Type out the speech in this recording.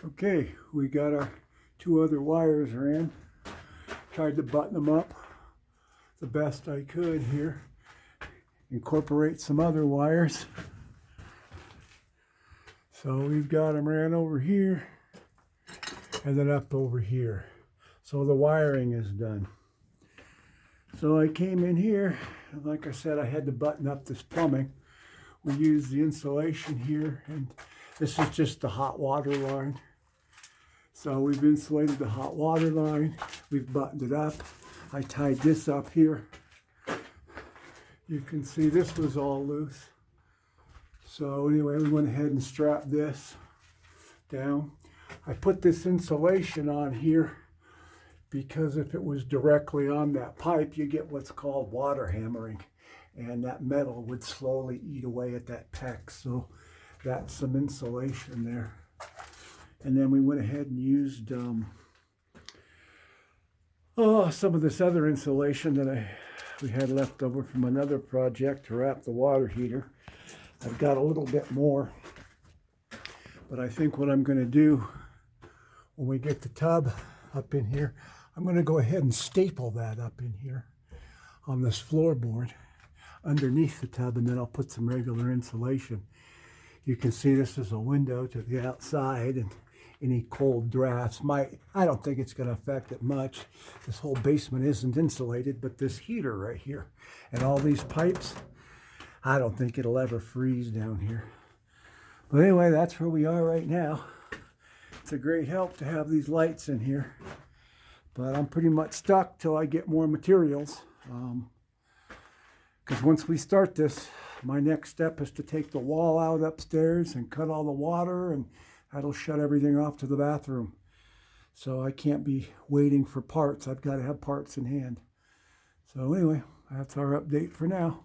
Okay, we got our two other wires in. Tried to button them up the best I could here. Incorporate some other wires. So we've got them ran over here and then up over here. So the wiring is done. So I came in here, and like I said, I had to button up this plumbing. We used the insulation here, and this is just the hot water line. So we've insulated the hot water line. We've buttoned it up. I tied this up here. You can see this was all loose. So anyway, we went ahead and strapped this down. I put this insulation on here because if it was directly on that pipe, you get what's called water hammering, and that metal would slowly eat away at that PEX. So that's some insulation there. And then we went ahead and used some of this other insulation that we had left over from another project to wrap the water heater. I've got a little bit more, but I think what I'm going to do when we get the tub up in here, I'm going to go ahead and staple that up in here on this floorboard underneath the tub, and then I'll put some regular insulation. You can see this is a window to the outside, and any cold drafts I don't think it's going to affect it much. This whole basement isn't insulated, but this heater right here and all these pipes, I don't think it'll ever freeze down here. But anyway, that's where we are right now. It's a great help to have these lights in here, but I'm pretty much stuck till I get more materials. Because once we start this, my next step is to take the wall out upstairs and cut all the water, and that'll shut everything off to the bathroom. So I can't be waiting for parts. I've got to have parts in hand. So anyway, that's our update for now.